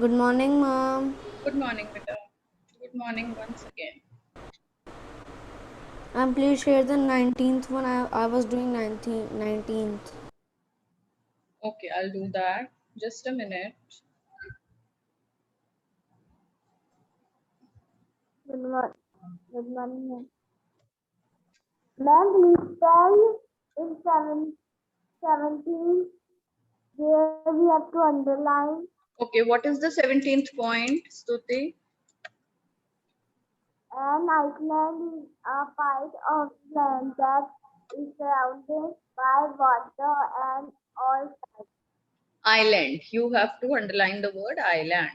Good morning, mom. Good morning, beta. Good morning once again. Please share the 19th one. I was doing 19th. Okay, I'll do that. Just a minute. Good morning. Good morning, ma'am. Ma'am, please tell in 17 where we have to underline. Okay, what is the 17th point, Stuti? An island is a part of land that is surrounded by water and all sides. Island. You have to underline the word island.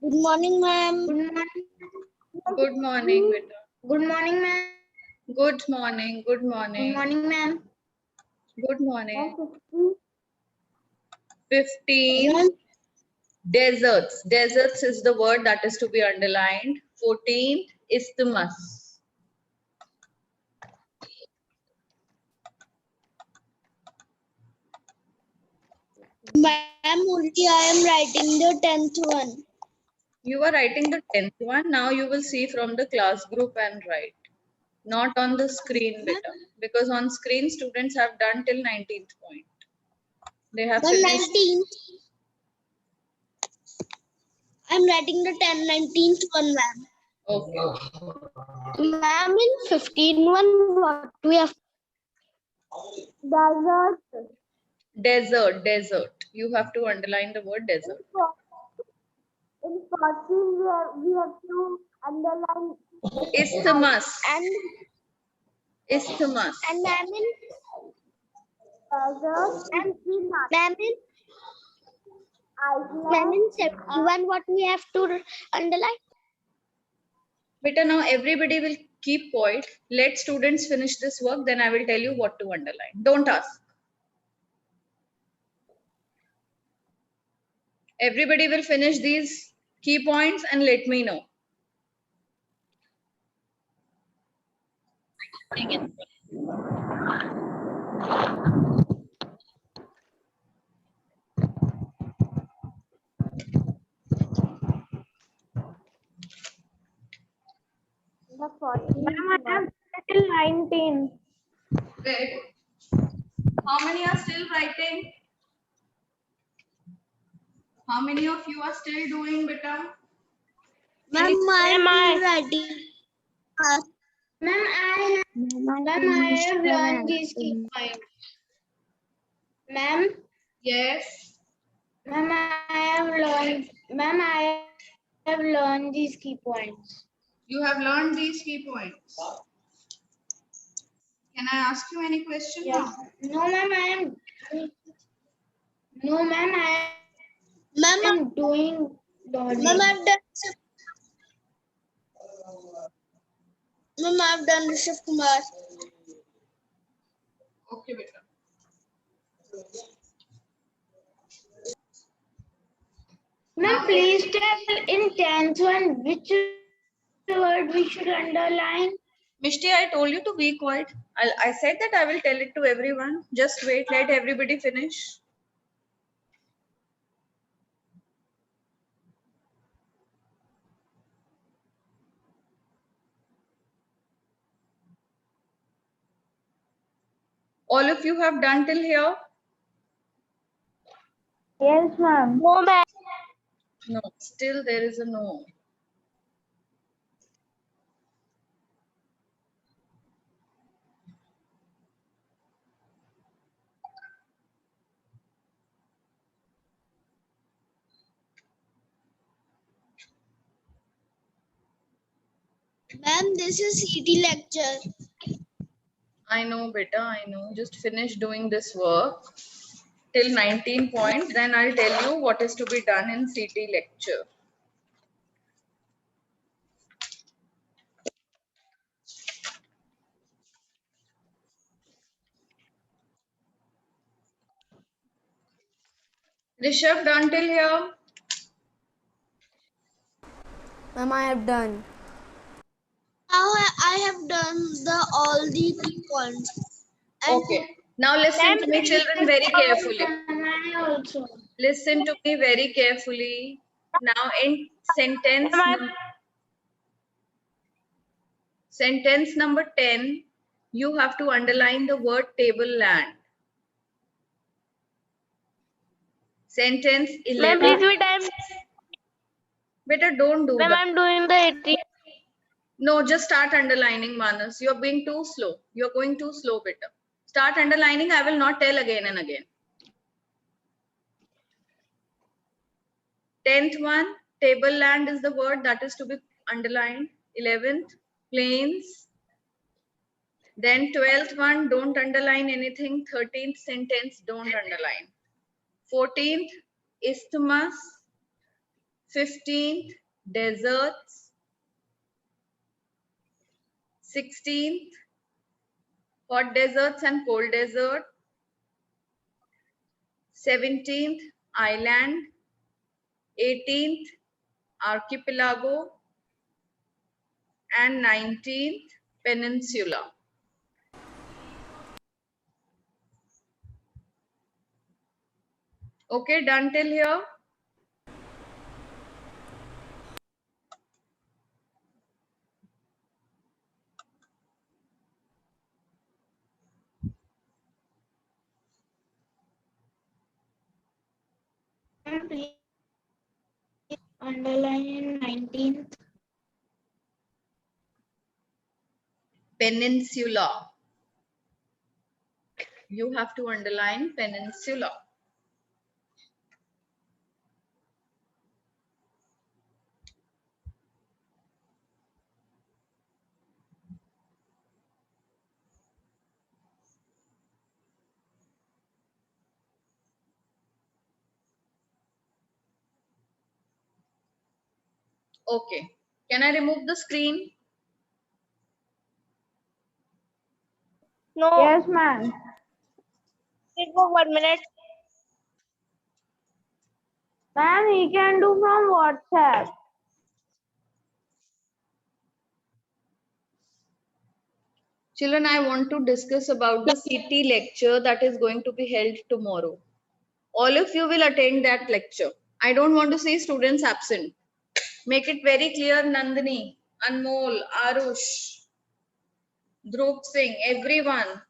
Good morning, ma'am. Good morning. Good morning, beta. Good morning, ma'am. Good morning. Good Good morning. morning, ma'am. Good morning. 50. 15. Deserts. Deserts is the word that is to be underlined. 14. Isthmus. Ma'am, only I am writing the 10th one. You are writing the 10th one. Now you will see from the class group and write. Not on the screen, beta. Because on screen, students have done till 19th point. They have Ma'am, finished. 19th. I'm writing the 19th one, ma'am. Okay. Ma'am, in 15 one, what we have? Desert. Desert, desert. You have to underline the word desert. In 14, we have to underline Isthmus. and Isthmus. ma'am in desert and ma'am in Iceland. Ma'am in 71, what we have to underline? Beta, now everybody will keep quiet. Let students finish this work, then I will tell you what to underline. Don't ask. Everybody will finish these key points and let me know. The 14. Ma'am, I am till 19. Great. How many are still writing? How many of you are still doing, beta? Ma'am, I am writing. Ma'am, I have learned these key points. Ma'am, Yes. Ma'am, I have learned these key points. You have learned these key points. Can I ask you any question Yes. now? No, ma'am, I am doing dodging. Ma'am, I've done Rishabh Kumar. Okay, beta. Ma'am, please tell in 10th one which word we should underline. Mishti, I told you to be quiet. I said that I will tell it to everyone. Just wait, let everybody finish. All of you have done till here? Yes, ma'am. No, ma'am. No, still there is a no. Ma'am, this is CT lecture. I know, beta, I know. Just finish doing this work till 19 points. Then I'll tell you what is to be done in CT lecture. Rishabh, done till here? Ma'am, I have done. I have done all the key points. And Okay. Now listen to me, children, very carefully. I also. Listen to me very carefully. Now in sentence number 10, you have to underline the word tableland. Sentence Ma'am, 11. please wait. Better don't do Ma'am, that. I'm doing the 18. No, just start underlining, Manas. You're being too slow. You're going too slow, better. Start underlining. I will not tell again and again. 10th one, tableland is the word that is to be underlined. 11th, plains. Then 12th one, don't underline anything. 13th sentence, don't underline. 14th, isthmus. 15th, deserts. 16th, hot deserts and cold desert. 17th, island. 18th, archipelago. And 19th, peninsula. Okay, done till here? Ma'am, please underline 19th. Peninsula. You have to underline peninsula. Okay. Can I remove the screen? No. Yes, ma'am. Wait for 1 minute. Ma'am, he can do from WhatsApp. Children, I want to discuss about the CT lecture that is going to be held tomorrow. All of you will attend that lecture. I don't want to see students absent. Make it very clear, Nandini, Anmol, Arush, Dhruv Singh, everyone.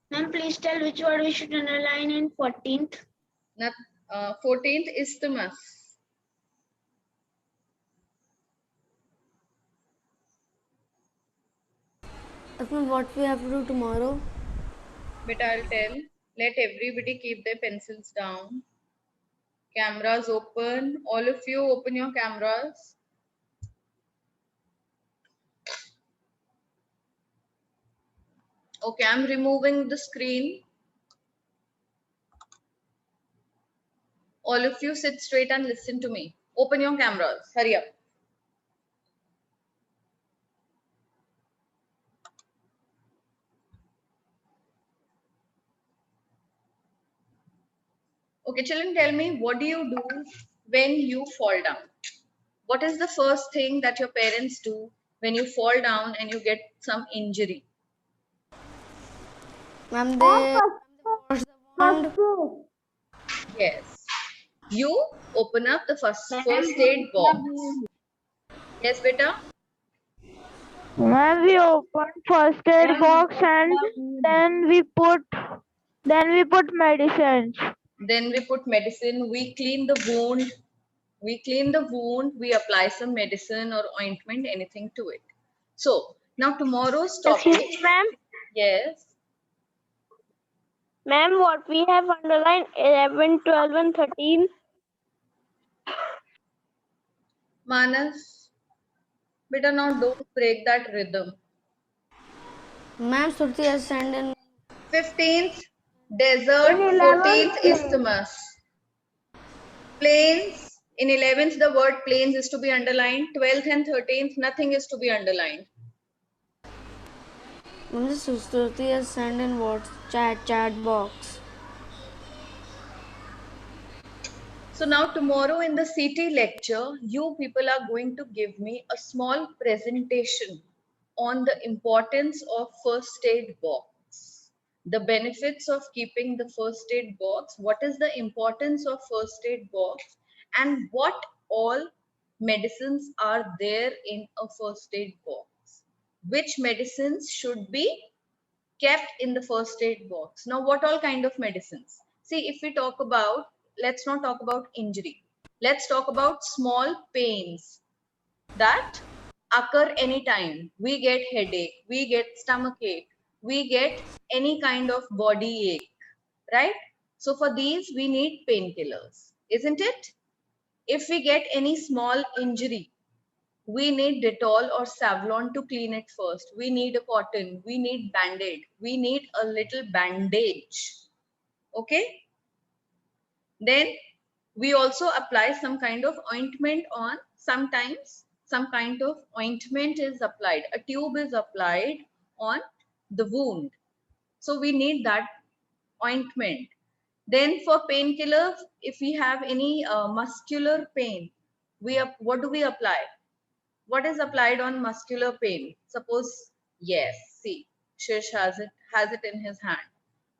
Ma'am, please tell which word we should underline in 14th. 14th, isthmus. Asma, what we have to do tomorrow? But I'll tell. Let everybody keep their pencils down. Cameras open. All of you open your cameras. Okay, I'm removing the screen. All of you sit straight and listen to me. Open your cameras. Hurry up. Okay, children, tell me, what do you do when you fall down? What is the first thing that your parents do when you fall down and you get some injury? Ma'am, they wash the wound. Yes. You open up the first aid box. Yes, beta? Ma'am, we open first aid box and then we put medicines. Then we put medicine. We clean the wound. We apply some medicine or ointment, anything to it. So, now tomorrow's topic. Excuse me, ma'am. Yes. Ma'am, what we have underlined 11, 12, and 13. Manas, beta, now don't break that rhythm. Ma'am, Surti has sent in 15th, desert. 14th, isthmus. Plains. In 11th, the word plains is to be underlined. 12th and 13th, nothing is to be underlined. Ma'am, Surti has sent in chat box. So now tomorrow in the CT lecture, you people are going to give me a small presentation on the importance of first aid box, the benefits of keeping the first aid box, what is the importance of first aid box, and what all medicines are there in a first aid box. Which medicines should be kept in the first aid box. Now, what all kind of medicines? See, if we talk about, let's not talk about injury. Let's talk about small pains that occur anytime. We get headache, we get stomach ache, we get any kind of body ache, right? So for these, we need painkillers, isn't it? If we get any small injury, we need Dettol or Savlon to clean it first. We need a cotton. We need Band-Aid. We need a little bandage. Okay. Then we also apply some kind of ointment on. Sometimes some kind of ointment is applied. A tube is applied on the wound. So we need that ointment. Then for painkillers, if we have any muscular pain, what do we apply? What is applied on muscular pain? Suppose, yes, see, Shish has it in his hand.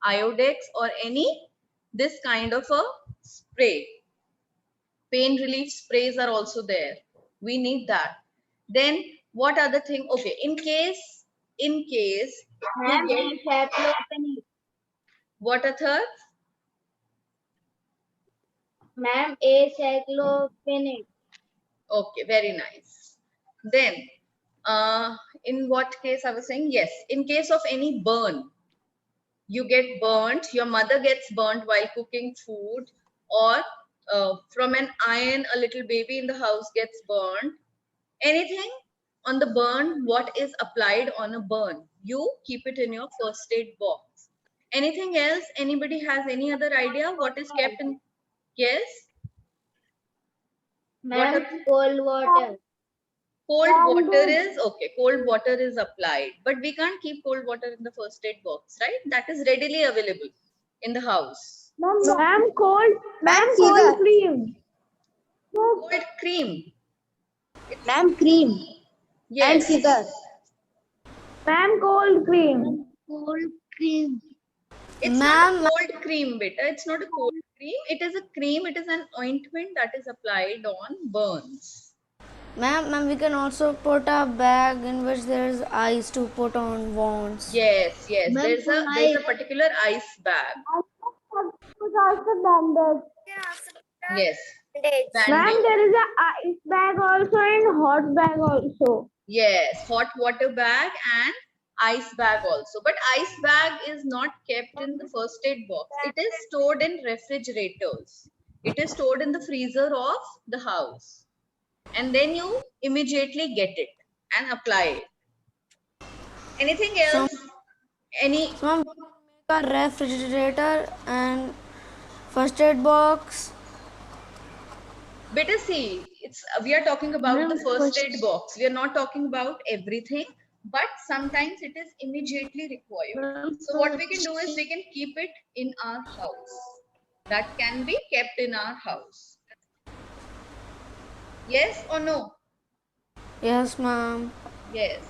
Iodex or any this kind of a spray. Pain relief sprays are also there. We need that. Then what other thing? Okay, in case Ma'am, get aceclofenac. what a third? Ma'am, aceclofenac. Okay, very nice. Then, in what case I was saying? Yes, in case of any burn, you get burnt, your mother gets burnt while cooking food, or from an iron, a little baby in the house gets burnt. Anything on the burn, what is applied on a burn, you keep it in your first aid box. Anything else? Anybody has any other idea what is kept in? Yes? What Ma'am, are- cold water. Cold water is okay. Cold water is applied, but we can't keep cold water in the first aid box, right? That is readily available in the house. Ma'am, cold cream. Cold cream. Ma'am, cream. Yes. Ma'am, cold cream. Cold cream. It's Ma'am, not a cold cream, beta. It's not a cold cream. It is a cream. It is an ointment that is applied on burns. ma'am, we can also put a bag in which there is ice to put on wounds. Yes, yes. Ma'am, There's a particular ice bag. Put also bandage. Yes. Ma'am, Bandage. there is a ice bag also and hot bag also. Yes, hot water bag and ice bag also. But ice bag is not kept in the first aid box. It is stored in refrigerators. It is stored in the freezer of the house. And then you immediately get it and apply it. Anything else? Any? So, ma'am, we can make a refrigerator and first aid box. Better see, we are talking about the first aid box. We are not talking about everything, but sometimes it is immediately required. So what we can do is we can keep it in our house. That can be kept in our house. Yes or no? Yes, ma'am. Yes.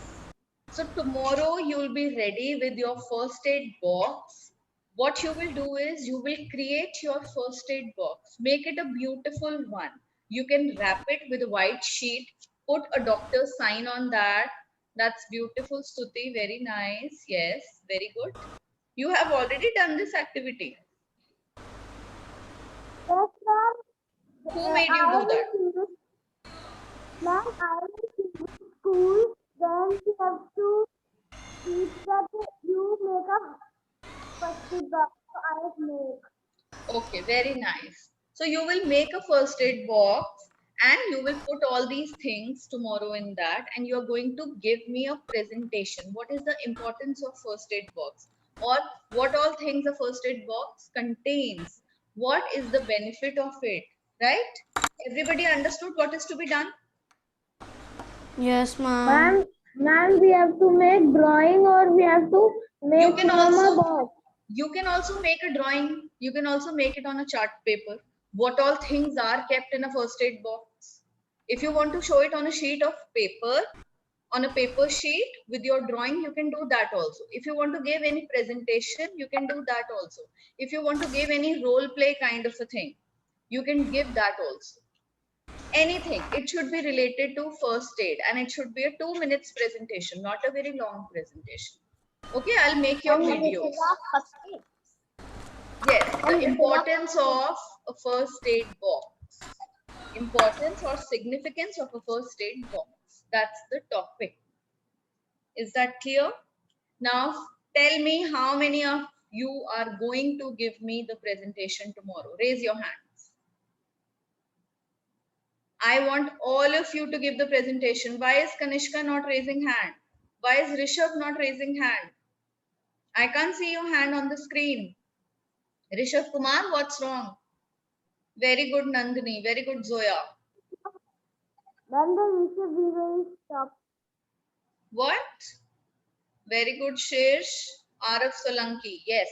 So tomorrow you will be ready with your first aid box. What you will do is you will create your first aid box. Make it a beautiful one. You can wrap it with a white sheet. Put a doctor's sign on that. That's beautiful, Stuti. Very nice. Yes, very good. You have already done this activity. Yes, ma'am. Who made you do that? Ma'am, I will in school. Then you have to teach that you make a first aid box. So I make. Okay, very nice. So you will make a first aid box and you will put all these things tomorrow in that, and you are going to give me a presentation. What is the importance of first aid box, or what all things a first aid box contains? What is the benefit of it, right? Everybody understood what is to be done? Yes, ma'am. Ma'am, we have to make drawing or we have to make You can from a also box. You can also make a drawing. You can also make it on a chart paper. what all things are kept in a first aid box. If you want to show it on a sheet of paper, on a paper sheet with your drawing, you can do that also. If you want to give any presentation, you can do that also. If you want to give any role play kind of a thing, you can give that also. Anything, it should be related to first aid, and it should be a 2 minutes presentation, not a very long presentation. Okay, I'll make your And this videos. is our first aid. Yes, the And this is importance of a first aid box. Importance or significance of a first aid box. That's the topic. Is that clear? Now tell me how many of you are going to give me the presentation tomorrow. Raise your hands. I want all of you to give the presentation. Why is Kanishka not raising hand? Why is Rishabh not raising hand? I can't see your hand on the screen. Rishabh Kumar, what's wrong? Very good, Nandini. Very good, Zoya. then the issue we will stop. What? Very good, Shirsh. Arav Solanki. Yes.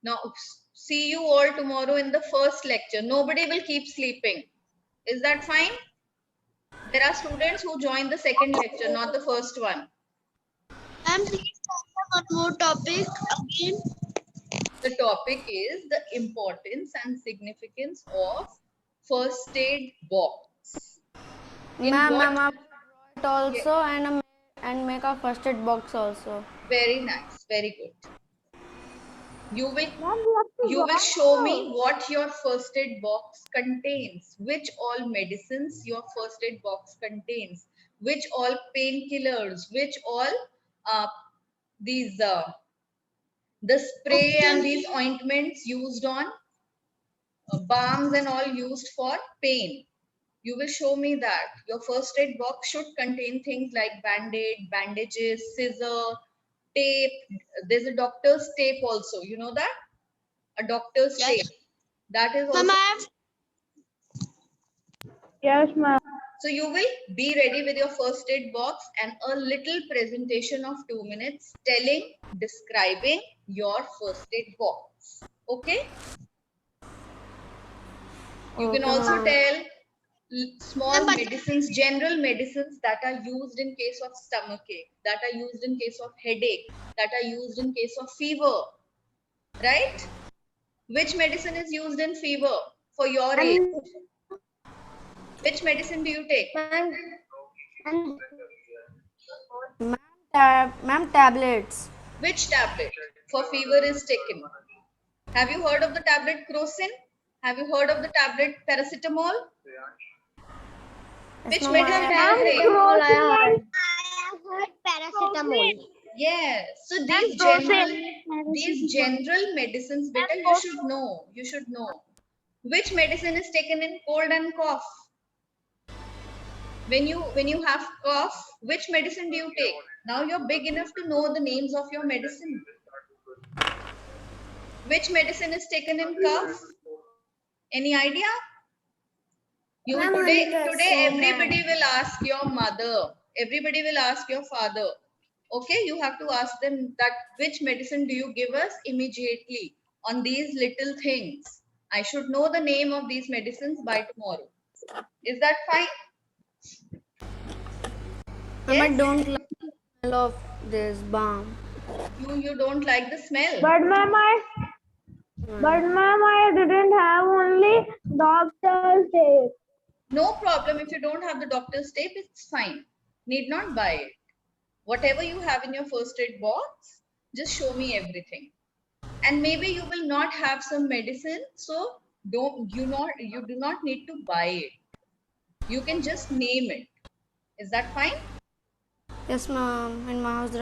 Now, see you all tomorrow in the first lecture. Nobody will keep sleeping. Is that fine? There are students who join the second lecture, not the first one. Ma'am, please tell one more topic again. The topic is the importance and significance of first aid box. In Ma'am, what? I'll draw it also and make a first aid box also. Very nice. Very good. You will Then we have to you will draw show me it. what your first aid box contains, which all medicines your first aid box contains, which all painkillers, which all uh, these the spray and these ointments used on balms and all used for pain. You will show me that your first aid box should contain things like band-aid, bandages, scissor, tape. There's a doctor's tape also. You know that? A doctor's Yes. tape. That is Ma'am, also. I have Yes, ma'am. So you will be ready with your first aid box and a little presentation of 2 minutes telling, describing your first aid box. Okay? You can Okay, also ma'am. tell small Ma'am, but- medicines, general medicines that are used in case of stomachache, that are used in case of headache, that are used in case of fever. Right? Which medicine is used in fever for your age? Which medicine do you take? And Ma'am, tablets. Which tablet for fever is taken? Have you heard of the tablet Crocin? Have you heard of the tablet paracetamol? Which ma'am, medicine do and you take? I have heard paracetamol. Yes. So And these general medicines, better you should know. You should know. Which medicine is taken in cold and cough? When you have cough, which medicine do you take? Now you're big enough to know the names of your medicine. Which medicine is taken in cough? Any idea? You Ma'am, today everybody will ask your mother. Everybody will ask your father. Okay, you have to ask them that which medicine do you give us immediately on these little things. I should know the name of these medicines by tomorrow. Is that fine? Ma'am, I Yes? don't like the smell of this balm. You don't like the smell. But ma'am, I didn't have only doctor's tape. No problem. If you don't have the doctor's tape, it's fine. Need not buy it. Whatever you have in your first aid box, just show me everything. And maybe you will not have some medicine, so you do not need to buy it. You can just name it. Is that fine? Yes, ma'am. In my house,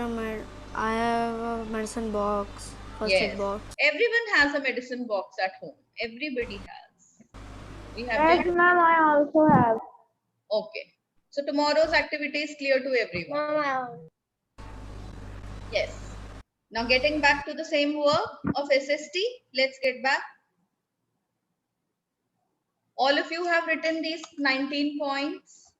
I have a medicine box, first aid Yes. box. Everyone has a medicine box at home. Everybody has. We have Yes, ma'am, I also have. Okay. So tomorrow's activity is clear to everyone. Yes. Now getting back to the same work of SST, let's get back. All of you have written these 19 points.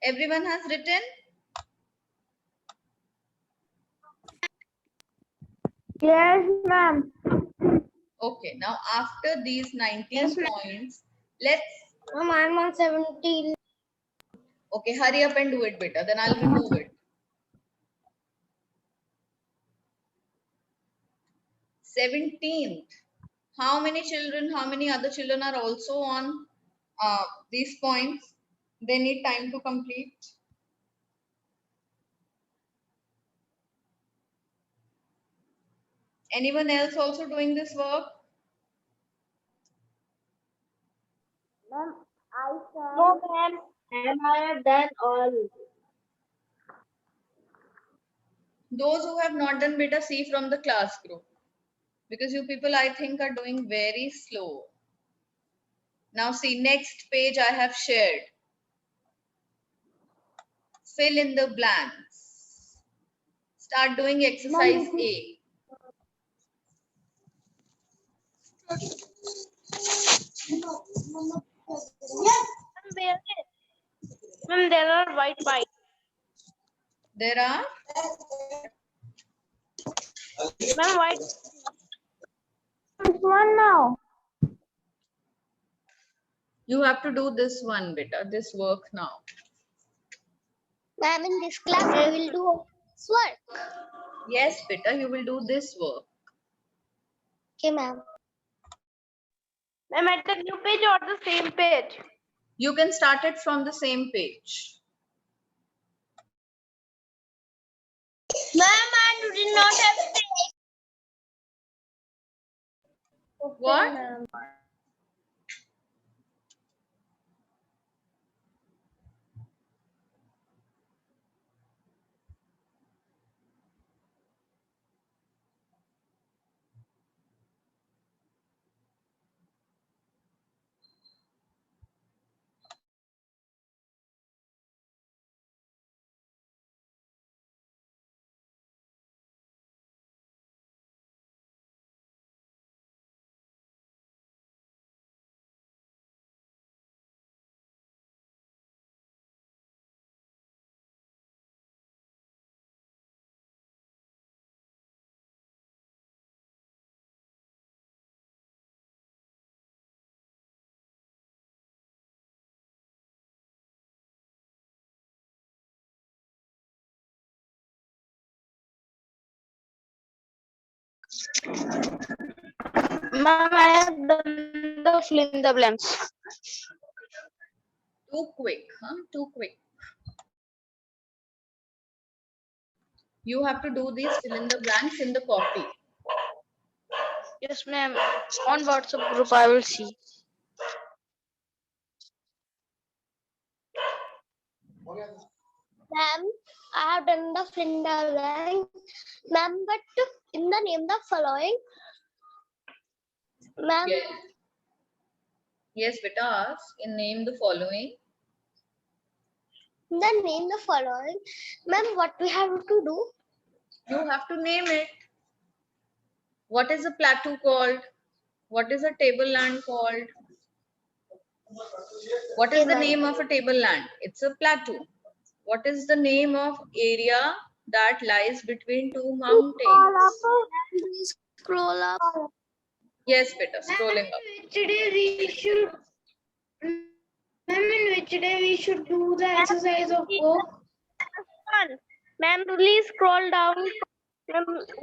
Everyone has written? Yes, ma'am. Okay, now after these 19 Yes, ma'am. points, let's, Ma'am, I'm on 17. okay, hurry up and do it, beta, then I'll remove it. 17th. How many children, how many other children are also on these points? They need time to complete. Anyone else also doing this work? Ma'am, I can. No, ma'am. And I have done all. Those who have not done, beta, see from the class group. Because you people, I think, are doing very slow. Now see, next page I have shared. Fill in the blanks. Start doing exercise A. Ma'am, there are white pipes. There are, Ma'am, white. Which one now? you have to do this one, beta, this work now. Ma'am, in this class I will do this work. Yes, beta, you will do this work. Okay, ma'am. Ma'am, at the new page or the same page? You can start it from the same page. Ma'am, I did not have What? Ma'am, I have done the fill in the blanks. Too quick, huh? Too quick. You have to do these fill in the blanks in the copy. Yes, ma'am. On WhatsApp group, I will see. Ma'am, I have done the Flinda blank. Ma'am, but in the name the following. Ma'am, Yes. Yes, beta, ask and name the following. in the name the following. Ma'am, what we have to do? You have to name it. What is a plateau called? What is a tableland called? What is the name of a tableland? It's a plateau. What is the name of area that lies between two mountains? Scroll up. Yes, beta, scrolling up. Which day we should, ma'am, in which day we should do the exercise of book? Ma'am, please scroll down.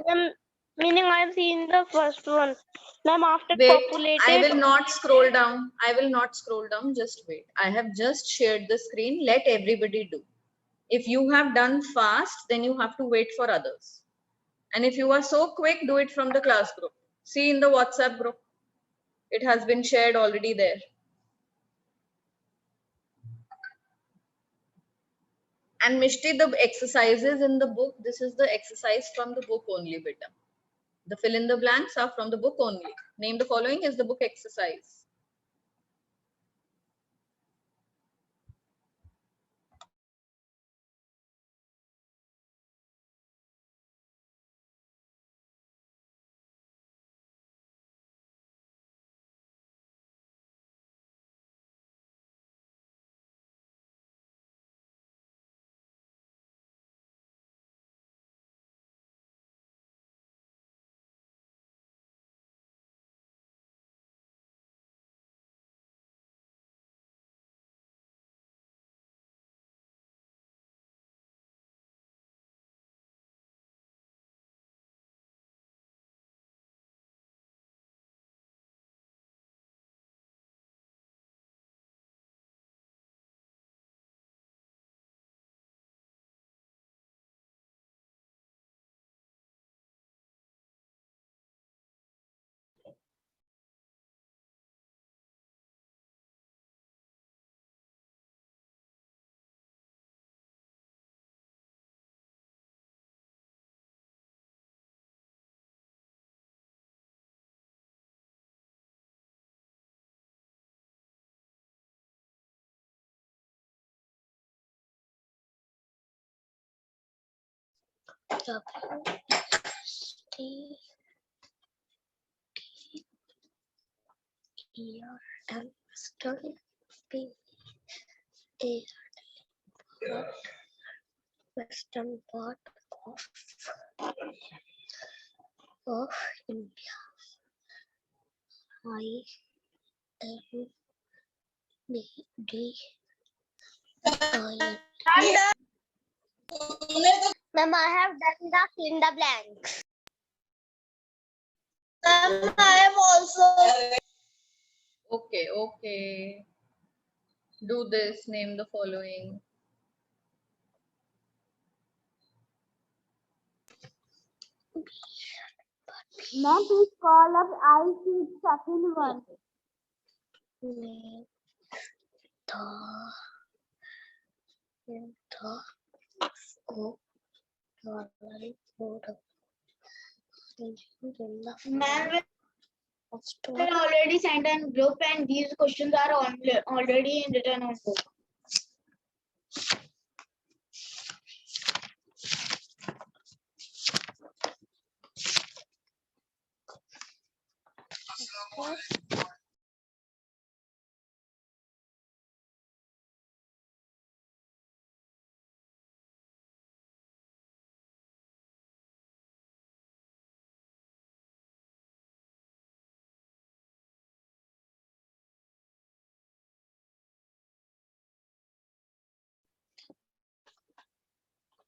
Ma'am, meaning I've seen the first one. Ma'am, after Wait, I populated. will not scroll down. I will not scroll down. Just wait. I have just shared the screen. Let everybody do. If you have done fast, then you have to wait for others. And if you are so quick, do it from the class group. See in the WhatsApp group. It has been shared already there. And Mishti, the exercises in the book, this is the exercise from the book only, beta. The fill in the blanks are from the book only. Name the following is the book exercise. Western part of India. I am the Ma'am, I have done the fill in the blanks. Ma'am, I have also. Okay, okay. Do this, name the following. Ma'am, please call up I see second one. Name the Ma'am, we already sent in group and these questions are already written on book.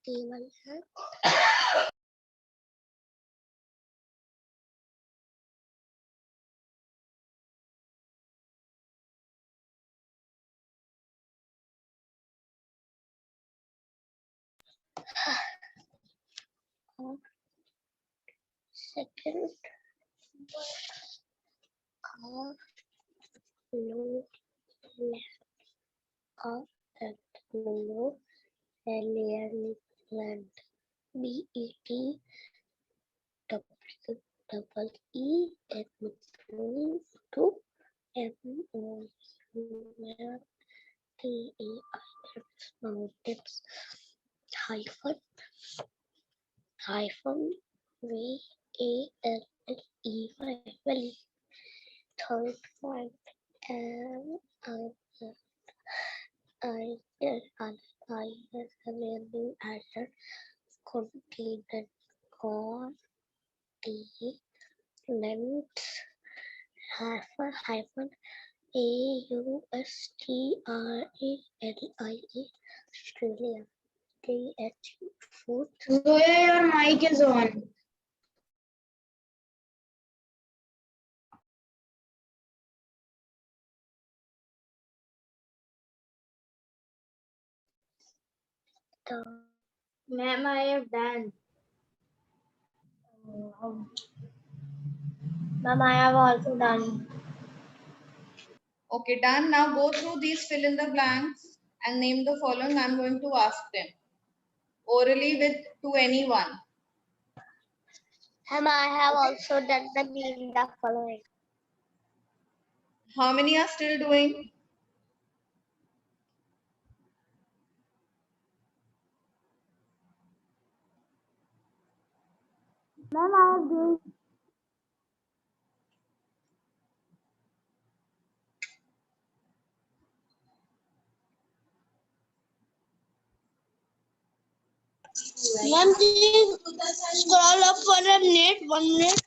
Table second car low left car and low land BET double E and to MO mountains hyphen VALLEY valley. Third point new added continent continent hyphen AUSTRALIA Australia. TH food. Zoya, your mic is on. Ma'am, I have done. Ma'am, I have also done. Okay, done. Now go through these, fill in the blanks and name the following. I'm going to ask them orally to anyone. Ma'am, I have also done the name the following. How many are still doing? Ma'am, I am doing. Ma'am, please scroll up for a minute, 1 minute.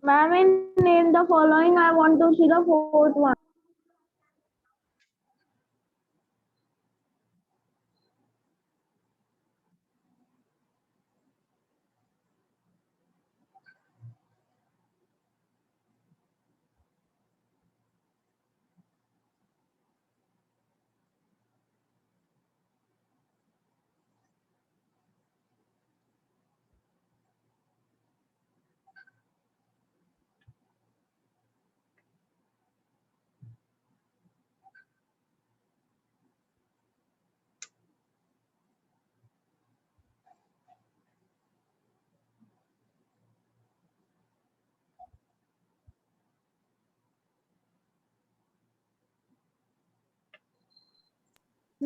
Ma'am, name the following. I want to see the fourth one.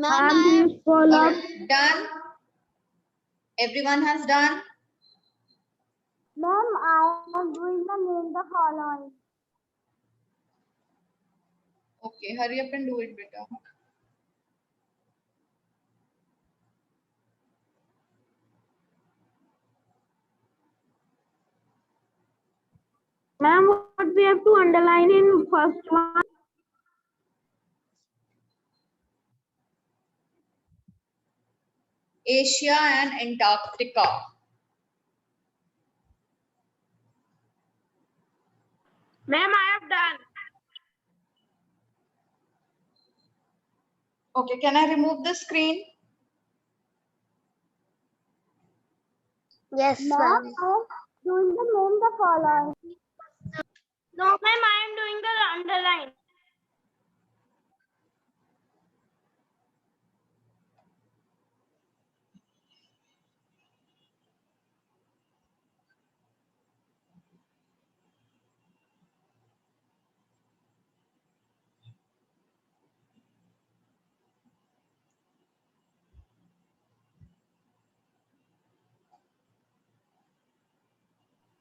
Ma'am, please scroll up. Alright, done. Everyone has done. Ma'am, I am doing the name the following. Okay, hurry up and do it, beta. Ma'am, what we have to underline in first one? Asia and Antarctica. Ma'am, I have done. Okay, can I remove the screen? Yes, Ma'am, I am doing the name the following. No, ma'am, I am doing the underline.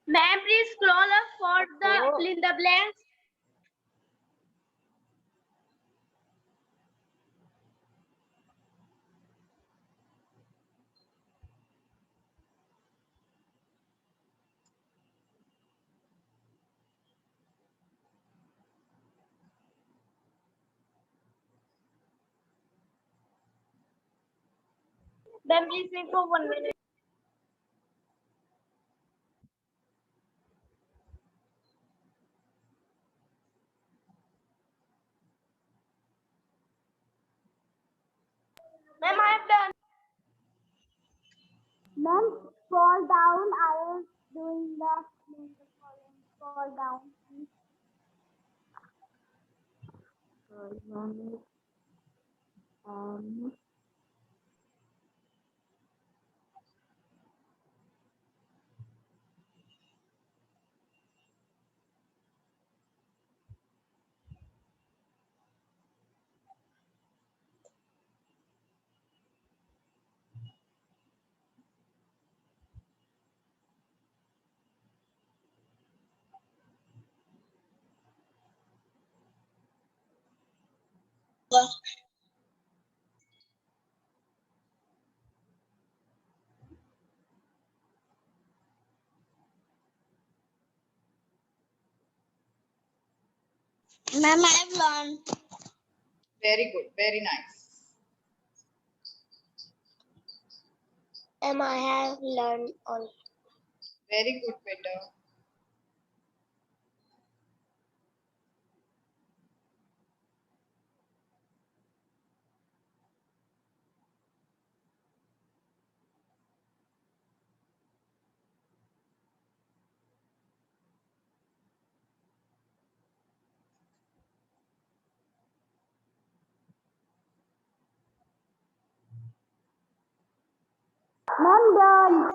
Ma'am, please scroll up for the fill in the blanks. Then please wait for 1 minute. Ma'am, I have done. Ma'am, scroll down. I am doing the name the following. Scroll down, please. Ma'am, I have learned. Very good, very nice. Ma'am, I have learned all. Very good, beta. Ma'am, done.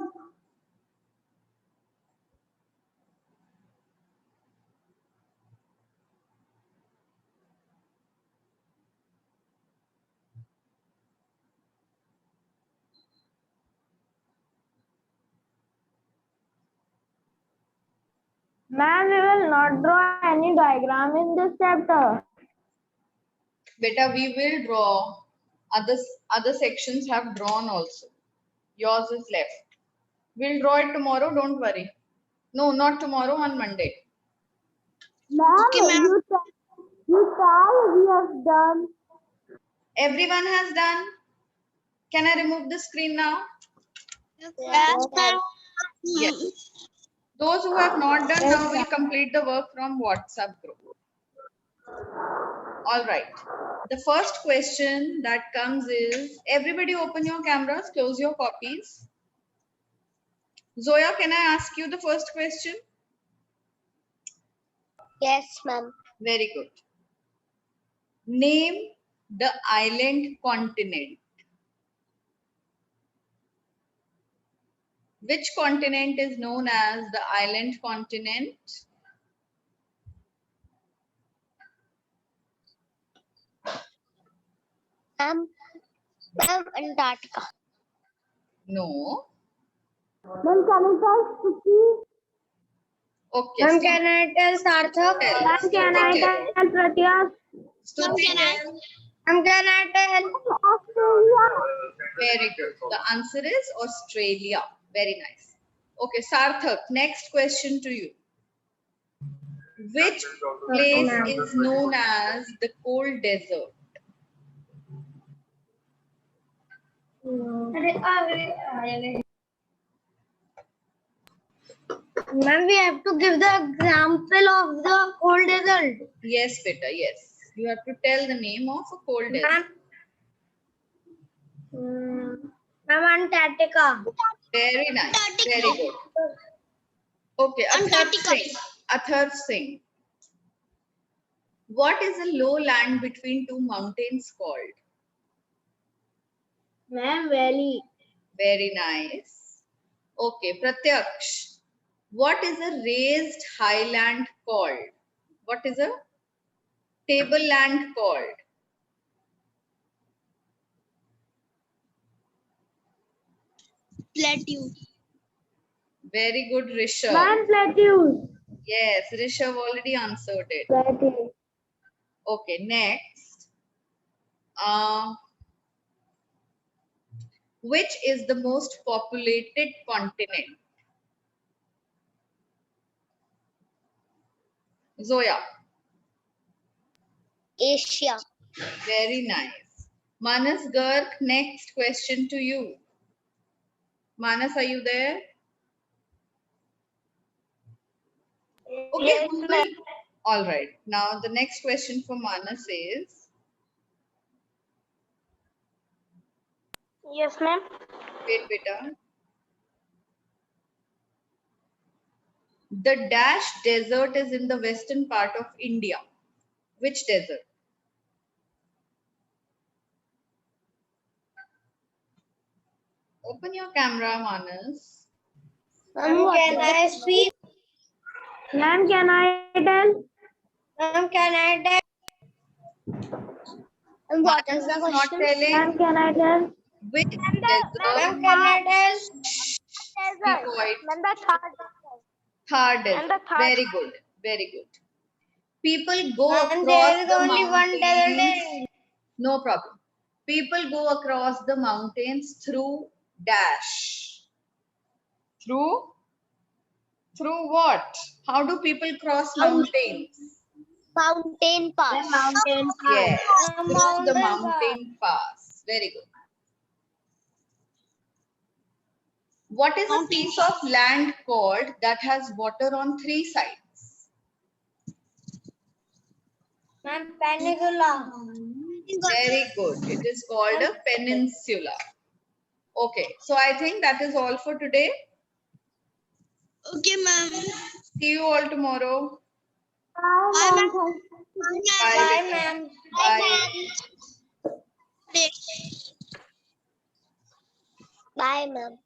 Ma'am, we will not draw any diagram in this chapter. Beta, we will draw. Other sections have drawn also. Yours is left. We'll draw it tomorrow, don't worry. No, not tomorrow, on Monday. Ma'am, you tell we have done. Everyone has done. Can I remove the screen now? Yes, ma'am. Yes. Those who have not done now will complete the work from WhatsApp group. All right. The first question that comes is, everybody open your cameras, close your copies. Zoya, can I ask you the first question? Yes, ma'am. Very good. Name the island continent. Which continent is known as the island continent? Ma'am, Ma'am, Antarctica. No. Ma'am, can you tell Suki? Okay. Ma'am, Stuti, can I tell Sarthak? tell. Ma'am, can I Stuti, tell. tell Pratya? Stuti, tell. Ma'am, can I tell? Australia. Very good. The answer is Australia. Very nice. Okay, Sarthak, next question to you. Which place is known as the cold desert? Ma'am, we have to give the example of the cold desert. Yes, beta, yes. You have to tell the name of a cold desert. Ma'am, Antarctica. Very nice. Very good. Okay, Athar Singh. What is a low land between two mountains called? Ma'am, Valley. Very nice. Okay, Pratyaksh. What is a raised highland called? What is a tableland called? Plateau. Very good, Rishabh. Ma'am, Plateau. Yes, Rishabh already answered it. Plateau. Okay, next. Which is the most populated continent? Zoya. Asia. Very nice. Manas Garg, next question to you. Manas, are you there? Okay, Yes, Google. All right. Now the next question for Manas is, Yes, ma'am. wait, beta. The Dash Desert is in the western part of India. Which desert? Open your camera, Manas. Ma'am, can I speak? Ma'am, can I tell? Ma'am, can I tell? And what is the Manas is not question? telling Ma'am, can I tell? which Ma'am, desert. can I tell? Be quiet. Ma'am, the third. Thar And desert. the third. Very good. Very good. People go Ma'am, across there is the only one desert. mountains. No problem. People go across the mountains through dash. Through what? How do people cross mountains? Mountain pass. Mountain Yes, through the Mountain mountain pass. Very good. What is a piece of land called that has water on three sides? Ma'am, peninsula. Very good. It is called a peninsula. Okay, so I think that is all for today. Okay, ma'am. See you all tomorrow. Bye, ma'am. Bye, Bye, beta. ma'am. Bye. Bye, ma'am.